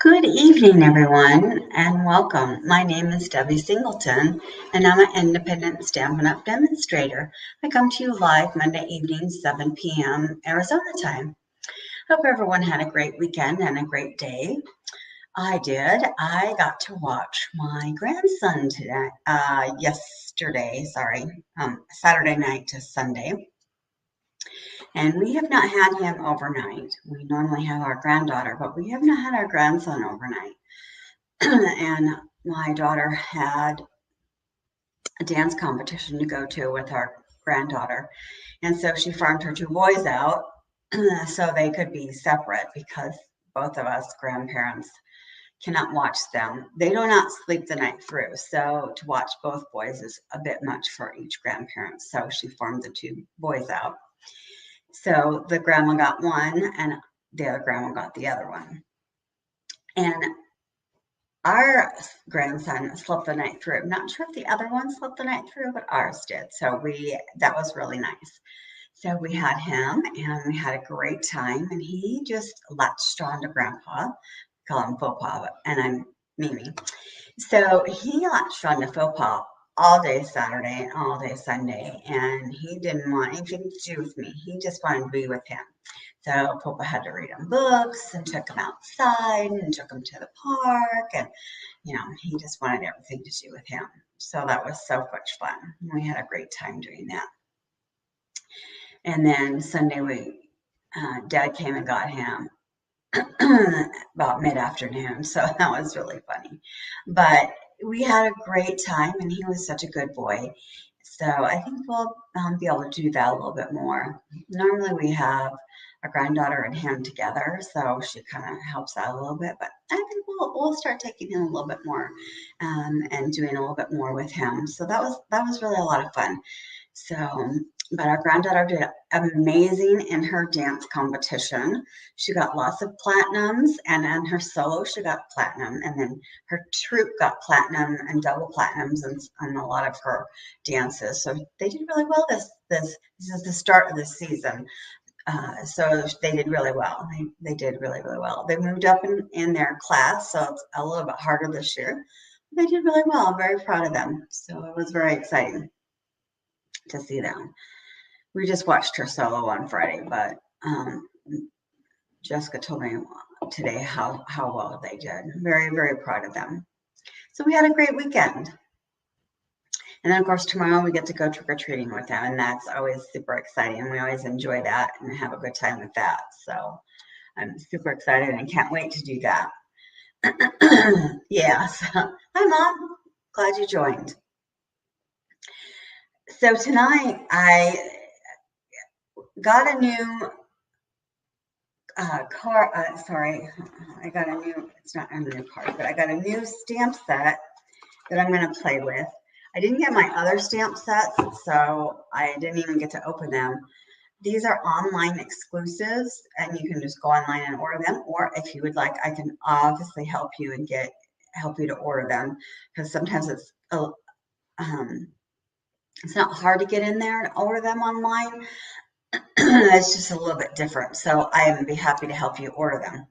Good evening, everyone, and welcome. My name is Debbie Singleton, and I'm an independent Stampin' Up! Demonstrator. I come to you live Monday evening, 7 p.m. Arizona time. Hope everyone had a great weekend and a great day. I did. I got to watch my grandson Saturday night to Sunday. And we have not had him overnight. We normally have our granddaughter, but we have not had our grandson overnight. And my daughter had a dance competition to go to with our granddaughter. And so she farmed her two boys out so they could be separate because both of us grandparents cannot watch them. They do not sleep the night through. So to watch both boys is a bit much for each grandparent. So she farmed the two boys out. So the grandma got one and the other grandma got the other one. And our grandson slept the night through. I'm not sure if the other one slept the night through, but ours did. So that was really nice. So we had him and we had a great time, and he just latched on to Grandpa. Call him Faux and I'm Mimi. So he latched on to Faux all day Saturday and all day Sunday, and he didn't want anything to do with me. He just wanted to be with him. So Papa had to read him books and took him outside and took him to the park, and he just wanted everything to do with him. So that was so much fun. We had a great time doing that. And then Sunday Dad came and got him about mid-afternoon, so that was really funny. But we had a great time, and he was such a good boy. So I think we'll be able to do that a little bit more. Normally we have our granddaughter and him together, so she kind of helps out a little bit. But I think we'll start taking him a little bit more and doing a little bit more with him. So that was really a lot of fun. So, but our granddaughter did amazing in her dance competition. She got lots of platinums, and in her solo, she got platinum, and then her troupe got platinum and double platinums on a lot of her dances. So they did really well. This is the start of the season. So they did really well. They did really, really well. They moved up in their class, so it's a little bit harder this year. They did really well. I'm very proud of them. So it was very exciting to see them. We just watched her solo on Friday, but Jessica told me today how well they did. Very, very proud of them. So we had a great weekend. And then, of course, tomorrow we get to go trick-or-treating with them, and that's always super exciting. We always enjoy that and have a good time with that. So I'm super excited and can't wait to do that. Yes. Hi, Mom. Glad you joined. So tonight I got a new it's not a new card, but I got a new stamp set that I'm going to play with. I didn't get my other stamp sets, so I didn't even get to open them. These are online exclusives, and you can just go online and order them, or if you would like, I can obviously help you to order them, because sometimes it's not hard to get in there and order them online. It's just a little bit different, so I would be happy to help you order them.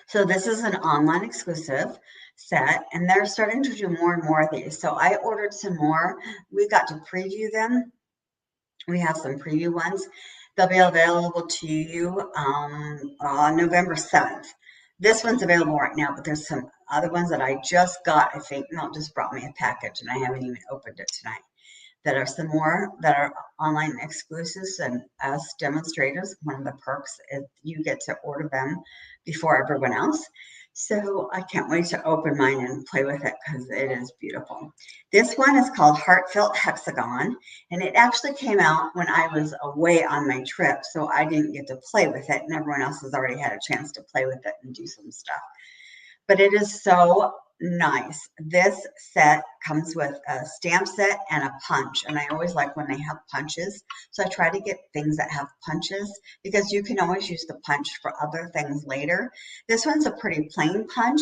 So this is an online exclusive set, and they're starting to do more and more of these. So I ordered some more. We got to preview them. We have some preview ones. They'll be available to you on November 7th. This one's available right now, but there's some other ones that I just got. I think Mel just brought me a package, and I haven't even opened it tonight. That are some more that are online exclusives, and as demonstrators, one of the perks is you get to order them before everyone else. So I can't wait to open mine and play with it because it is beautiful. This one is called Heartfelt Hexagon, and it actually came out when I was away on my trip, so I didn't get to play with it, and everyone else has already had a chance to play with it and do some stuff. But it is so nice. This set comes with a stamp set and a punch, and I always like when they have punches, so I try to get things that have punches because you can always use the punch for other things later. This one's a pretty plain punch,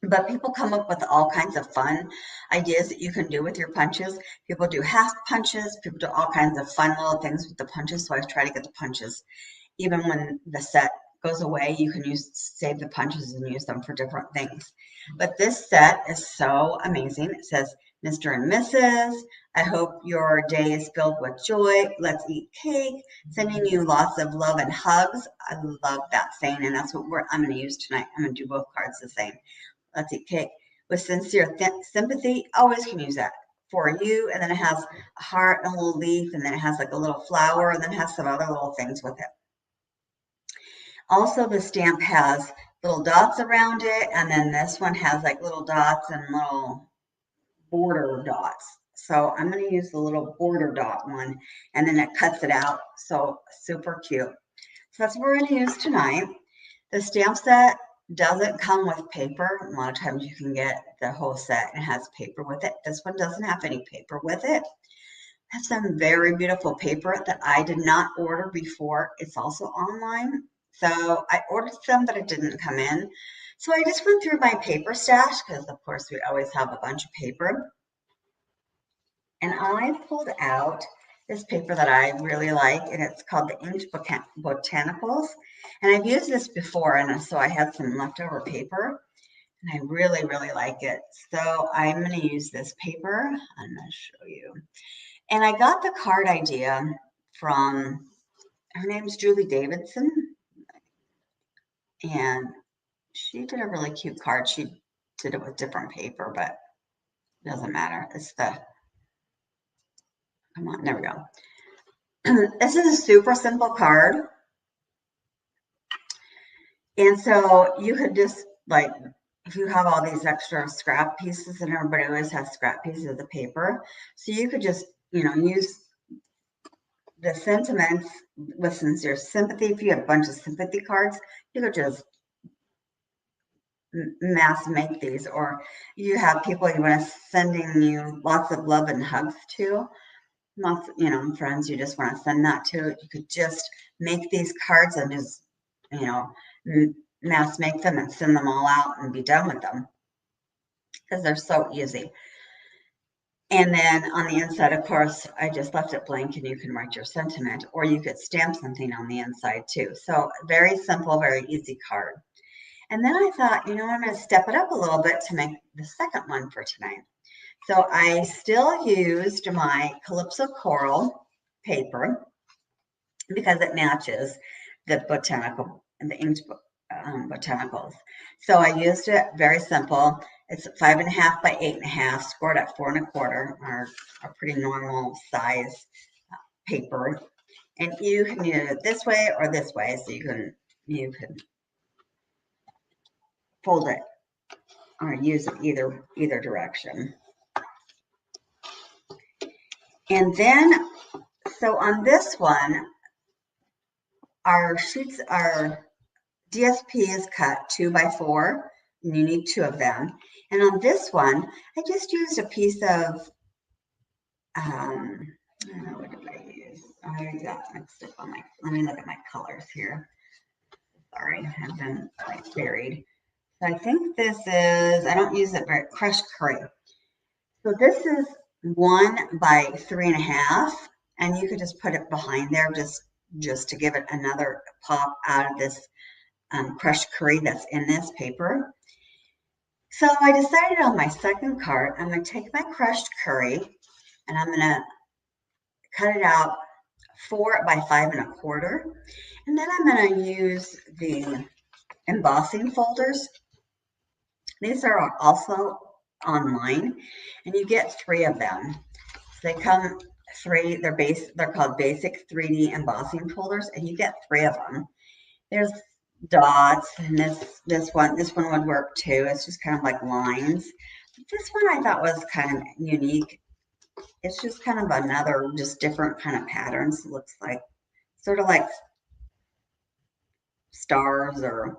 but people come up with all kinds of fun ideas that you can do with your punches. People do half punches, people do all kinds of fun little things with the punches, so I try to get the punches even when the set goes away, you can save the punches and use them for different things. But this set is so amazing. It says, Mr. and Mrs., I hope your day is filled with joy. Let's eat cake. Sending you lots of love and hugs. I love that saying, and that's what I'm going to use tonight. I'm going to do both cards the same. Let's eat cake. With sincere sympathy, always can use that. For you, and then it has a heart and a little leaf, and then it has like a little flower, and then it has some other little things with it. Also, the stamp has little dots around it, and then this one has like little dots and little border dots. So I'm going to use the little border dot one, and then it cuts it out. So super cute. So that's what we're going to use tonight. The stamp set doesn't come with paper. A lot of times you can get the whole set and it has paper with it. This one doesn't have any paper with it. I have some very beautiful paper that I did not order before. It's also online. So I ordered some, but it didn't come in. So I just went through my paper stash because, of course, we always have a bunch of paper. And I pulled out this paper that I really like, and it's called the Inked Botanicals. And I've used this before, and so I had some leftover paper, and I really, really like it. So I'm going to use this paper. I'm going to show you. And I got the card idea from, her name's Julie Davidson, and she did a really cute card. She did it with different paper, but it doesn't matter. It's the, come on, there we go. This is a super simple card. And so you could just, like, if you have all these extra scrap pieces, and everybody always has scrap pieces of the paper, so you could just, you know, use the sentiments with sincere sympathy. If you have a bunch of sympathy cards, you could just mass make these, or you have people you want to sending you lots of love and hugs to, lots, you know, friends you just want to send that to. You could just make these cards and just, you know, mass make them and send them all out and be done with them because they're so easy. And then on the inside, of course, I just left it blank, and you can write your sentiment, or you could stamp something on the inside too. So very simple, very easy card. And then I thought, you know, I'm going to step it up a little bit to make the second one for tonight. So I still used my Calypso Coral paper because it matches the botanical and the inked botanicals. So I used it, very simple. It's 5.5 by 8.5, scored at 4 1/4, or a pretty normal size paper. And you can use it this way or this way, so you can fold it or use it either direction. And then, so on this one, our sheets are DSP is cut 2 by 4, and you need 2 of them. And on this one, I just used a piece of, I don't know, what did I use? I got mixed up on let me look at my colors here. Sorry, I've been like buried. So I think this is, I don't use it very, crushed curry. So this is 1 by 3.5, and you could just put it behind there just to give it another pop out of this crushed curry that's in this paper. So I decided on my second card, I'm going to take my crushed curry and I'm going to cut it out 4 by 5 1/4. And then I'm going to use the embossing folders. These are also online, and you get 3 of them. So they come 3, they're called basic 3D embossing folders, and you get 3 of them. There's dots, and this one would work too. It's just kind of like lines. But this one I thought was kind of unique. It's just kind of another, just different kind of patterns. It looks like sort of like stars, or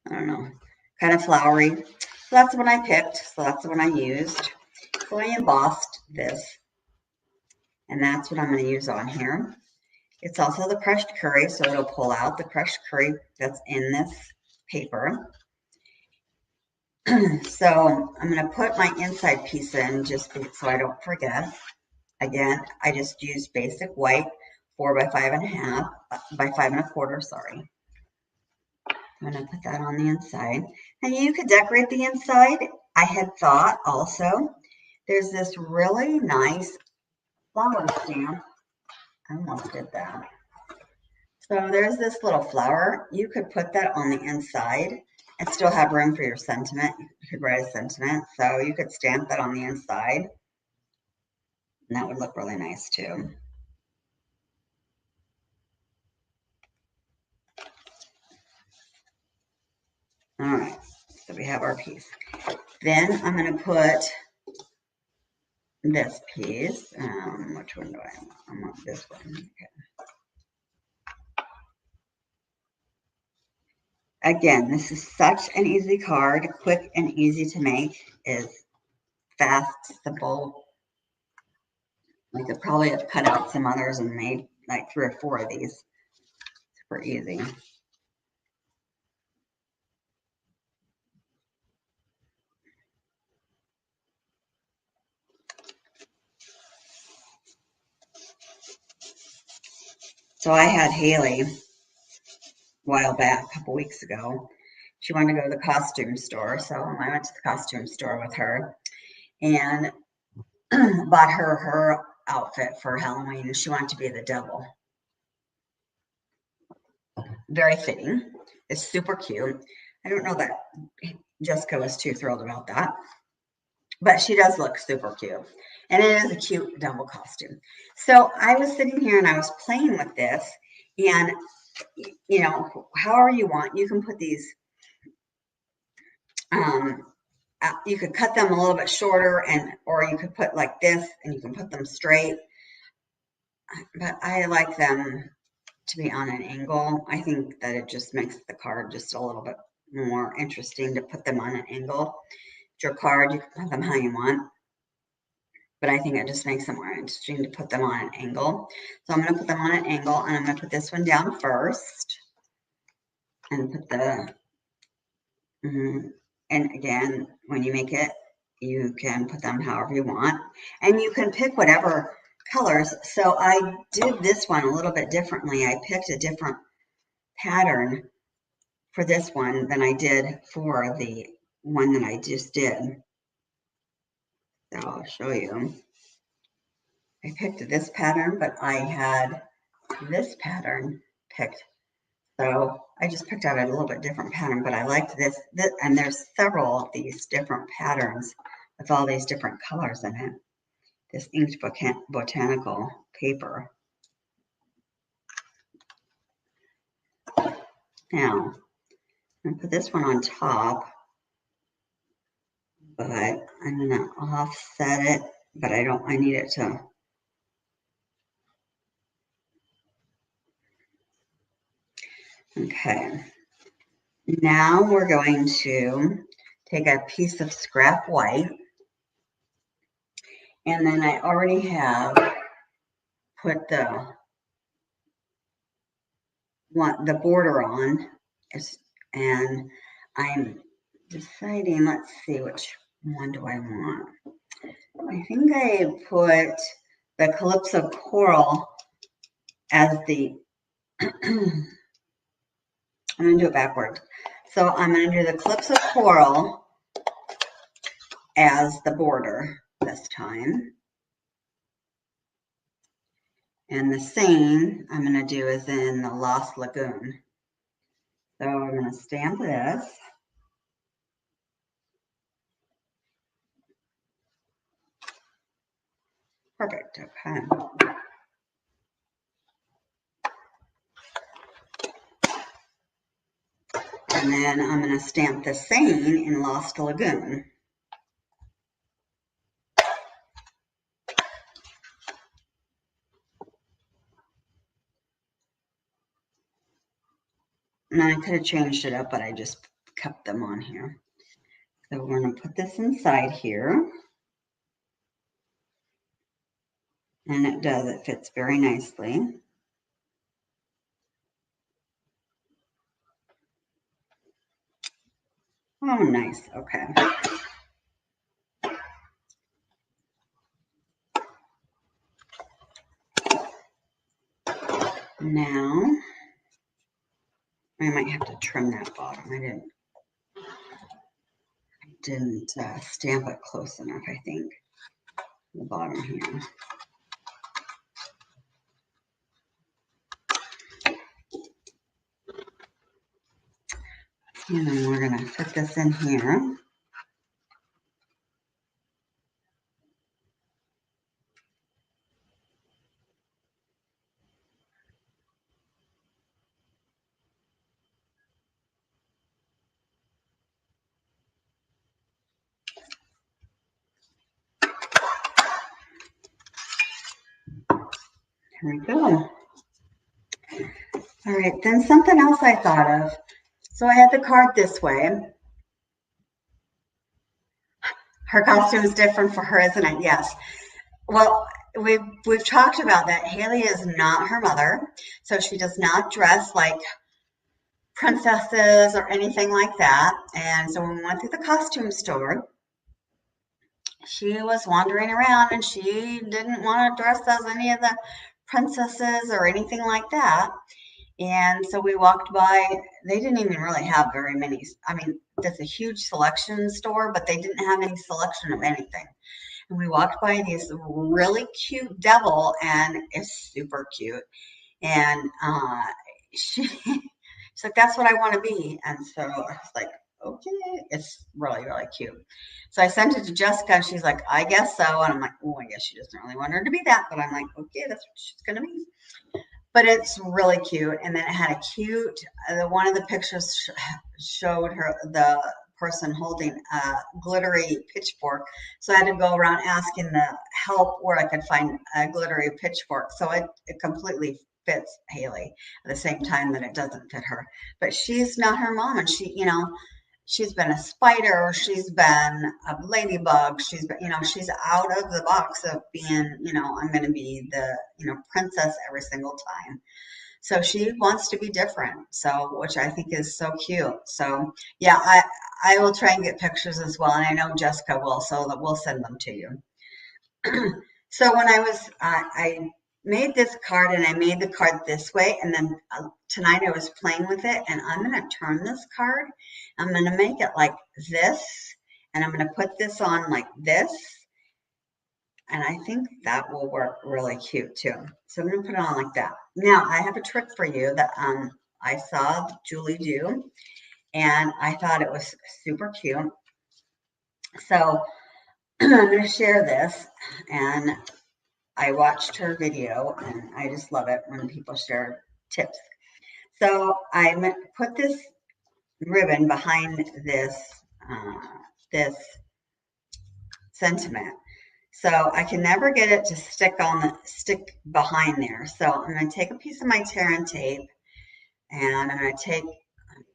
I don't know, kind of flowery. So that's the one I picked. So that's the one I used. So I embossed this, and that's what I'm going to use on here. It's also the crushed curry, so it'll pull out the crushed curry that's in this paper. So I'm going to put my inside piece in just so I don't forget. Again, I just used basic white 4 by 5.5 by 5 1/4. Sorry. I'm going to put that on the inside. And you could decorate the inside. I had thought also, there's this really nice flower stamp. I almost did that. So there's this little flower. You could put that on the inside and still have room for your sentiment. You could write a sentiment. So you could stamp that on the inside. And that would look really nice too. All right, so we have our piece. Then I'm going to put this piece. Which one do I want? I want this one. Okay. Again, this is such an easy card, quick and easy to make. Is fast, simple. I could probably have cut out some others and made like 3 or 4 of these. Super easy. So I had Haley a while back, a couple weeks ago. She wanted to go to the costume store, so I went to the costume store with her and bought her outfit for Halloween, and she wanted to be the devil. Very fitting. It's super cute. I don't know that Jessica was too thrilled about that, but she does look super cute, and it is a cute devil costume. So I was sitting here and I was playing with this, and you know, however you want, you can put these. You could cut them a little bit shorter, or you could put like this, and you can put them straight. But I like them to be on an angle. I think that it just makes the card just a little bit more interesting to put them on an angle. Your card, you can put them how you want, but I think it just makes it more interesting to put them on an angle. So I'm going to put them on an angle, and I'm going to put this one down first, and put the, and again, when you make it, you can put them however you want, and you can pick whatever colors. So I did this one a little bit differently. I picked a different pattern for this one than I did for the one that I just did. So I'll show you. I picked this pattern, but I had this pattern picked. So I just picked out a little bit different pattern, but I liked this, and there's several of these different patterns with all these different colors in it. This inked botanical paper. Now, I'm going to put this one on top, but I'm going to offset it, but I need it to. Okay. Now we're going to take a piece of scrap white, and then I already have put the border on, and I'm deciding, let's see, which one do I want? I think I put the Calypso Coral as the, I'm going to do it backwards. So I'm going to do the Calypso Coral as the border this time. And the same I'm going to do is in the Lost Lagoon. So I'm going to stamp this. Perfect, okay. And then I'm going to stamp the same in Lost Lagoon. And I could have changed it up, but I just kept them on here. So we're going to put this inside here. And it fits very nicely. Oh, nice, okay. Now, I might have to trim that bottom. I didn't stamp it close enough, I think. The bottom here. And then we're going to put this in here. Here we go. All right, then something else I thought of. So I had the card this way. Her costume is different for her, isn't it? Yes. Well, we've talked about that. Haley is not her mother, so she does not dress like princesses or anything like that. And so when we went through the costume store, she was wandering around and she didn't want to dress as any of the princesses or anything like that. And so we walked by. They didn't even really have very many. I mean, that's a huge selection store, but they didn't have any selection of anything. And we walked by this really cute devil, and it's super cute. And she's like, that's what I want to be. And so I was like, okay, it's really, really cute. So I sent it to Jessica, and she's like, I guess so. And I'm like, oh, I guess she doesn't really want her to be that. But I'm like, okay, that's what she's going to be. But it's really cute. And then it had a cute, one of the pictures showed her, the person holding a glittery pitchfork. So I had to go around asking the help where I could find a glittery pitchfork. So it completely fits Haley at the same time that it doesn't fit her. But she's not her mom. And she, you know, she's been a spider, she's been a ladybug, she's been, you know, she's out of the box of being, you know, I'm going to be the, you know, princess every single time. So she wants to be different. So, which I think is so cute. So yeah, I will try and get pictures as well. And I know Jessica will, so that we'll send them to you. So when I made this card, and I made the card this way, and then tonight I was playing with it, and I'm going to turn this card. I'm going to make it like this, and I'm going to put this on like this, and I think that will work really cute too. So I'm going to put it on like that. Now I have a trick for you that I saw Julie do, and I thought it was super cute. So I'm going to share this, and I watched her video, and I just love it when people share tips. So I put this ribbon behind this this sentiment. So I can never get it to stick behind there. So I'm going to take a piece of my tear and tape, and I'm going to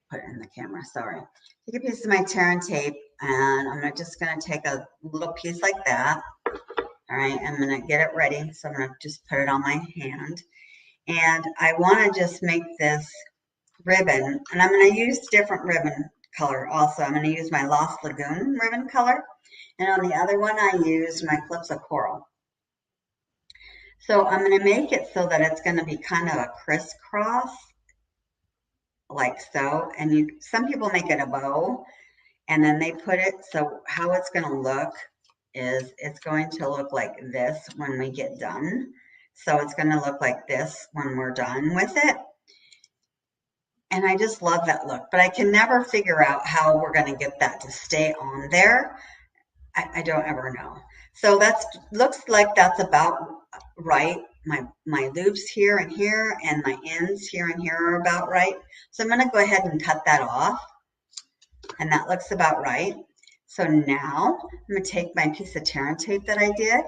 put it in the camera, sorry. Take a piece of my tear and tape, and I'm just going to take a little piece like that. All right, I'm going to get it ready. So I'm going to just put it on my hand. And I want to just make this ribbon, and I'm going to use different ribbon color also. I'm going to use my Lost Lagoon ribbon color. And on the other one, I used my Calypso Coral. So I'm going to make it so that it's going to be kind of a crisscross, like so. And some people make it a bow, and then they put it, so how it's going to look is it's going to look like this when we get done. So it's going to look like this when we're done with it. And I just love that look, but I can never figure out how we're going to get that to stay on there. I don't ever know. So looks like that's about right. My loops here and here, and my ends here and here are about right. So I'm going to go ahead and cut that off, and that looks about right. So now I'm going to take my piece of tear and tape that I did,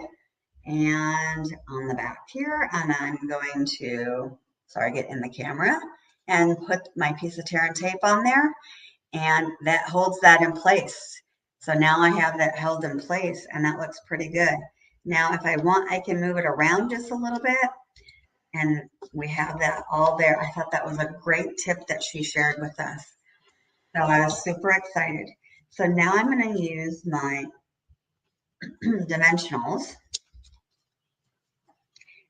and on the back here, and I'm going to, sorry, get in the camera, and put my piece of tear and tape on there, and that holds that in place. So now I have that held in place, and that looks pretty good. Now, if I want, I can move it around just a little bit, and we have that all there. I thought that was a great tip that she shared with us. So I was super excited. So now I'm going to use my dimensionals,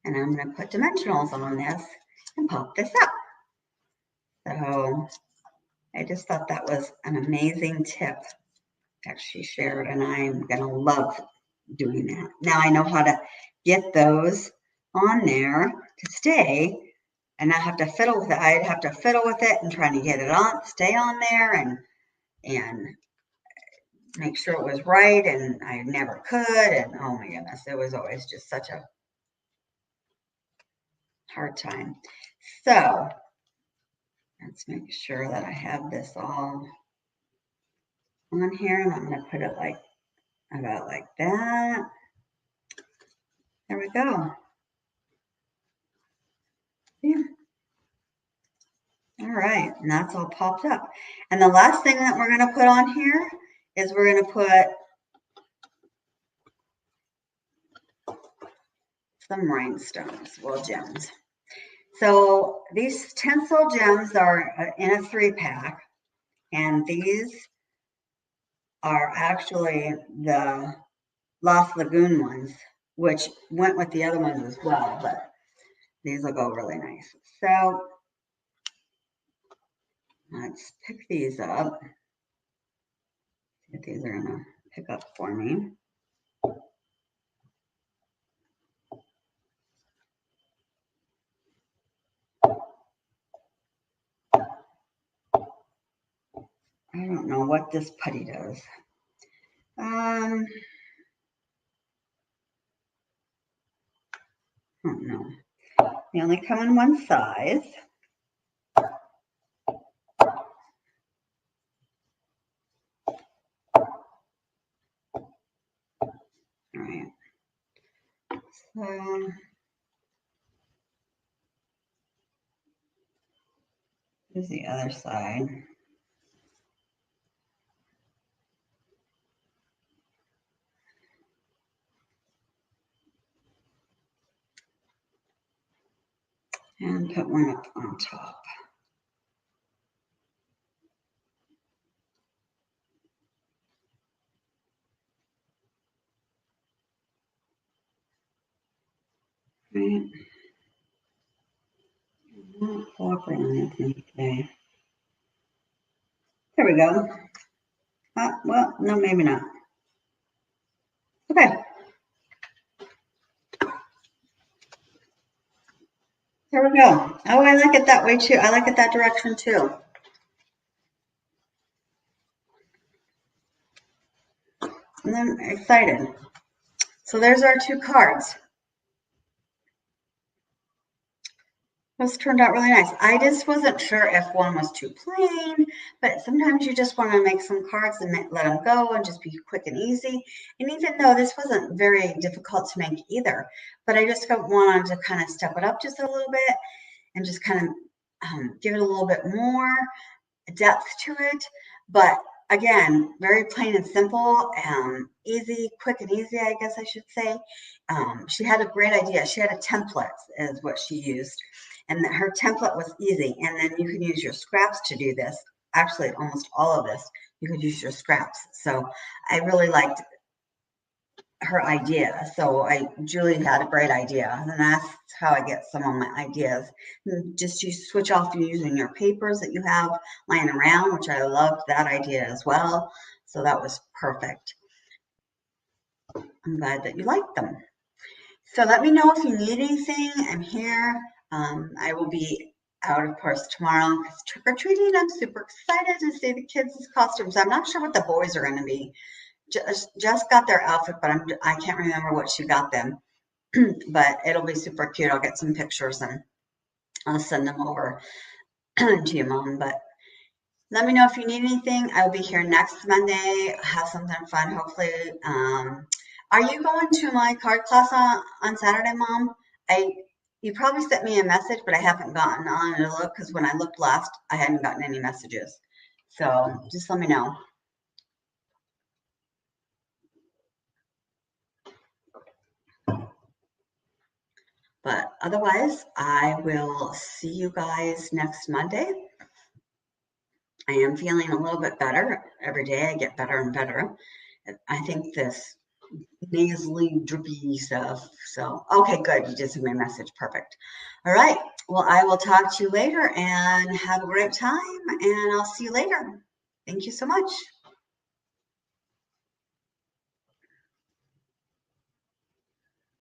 and I'm going to put dimensionals on this and pop this up. So I just thought that was an amazing tip that she shared, and I'm going to love doing that. Now I know how to get those on there to stay and not have to fiddle with it. I'd have to fiddle with it and trying to get it on, stay on there and make sure it was right, and I never could, and oh my goodness, it was always just such a hard time. So let's make sure that I have this all on here, and I'm going to put it like about like that. There we go. Yeah. All right, and that's all popped up. And the last thing that we're going to put on here is we're going to put some rhinestones, well, gems. So these Tinsel gems are in a 3-pack, and these are actually the Lost Lagoon ones, which went with the other ones as well, but these will go really nice. So let's pick these up. See if these are going to pick up for me. I don't know what this putty does. I don't know. They only come in one size. All right. So here's the other side. And put one up on top. Right. I'm not cooperating with me today. There we go. Well, no, maybe not. Okay. There we go. Oh, I like it that way too. I like it that direction too. And I'm excited. So there's our 2 cards. Those turned out really nice. I just wasn't sure if one was too plain, but sometimes you just want to make some cards and let them go and just be quick and easy. And even though this wasn't very difficult to make either, but I just wanted to kind of step it up just a little bit and just kind of give it a little bit more depth to it. But again, very plain and simple, easy, quick and easy, I guess I should say. She had a great idea. She had a template is what she used. And her template was easy. And then you can use your scraps to do this. Actually, almost all of this, you could use your scraps. So I really liked her idea. So Julie had a great idea. And that's how I get some of my ideas. Just you switch off using your papers that you have lying around, which I loved that idea as well. So that was perfect. I'm glad that you liked them. So let me know if you need anything. I'm here. I will be out, of course, tomorrow because trick-or-treating. I'm super excited to see the kids' costumes. I'm not sure what the boys are going to be. Just got their outfit, but I can't remember what she got them. But it'll be super cute. I'll get some pictures and I'll send them over to you, Mom. But let me know if you need anything. I'll be here next Monday. Have something fun, hopefully. Are you going to my card class on Saturday, Mom? You probably sent me a message, but I haven't gotten on to look because when I looked last, I hadn't gotten any messages. So just let me know. But otherwise, I will see you guys next Monday. I am feeling a little bit better. Every day I get better and better. I think this nasally, drippy stuff. So, okay, good. You did send me a message. Perfect. All right. Well, I will talk to you later and have a great time, and I'll see you later. Thank you so much.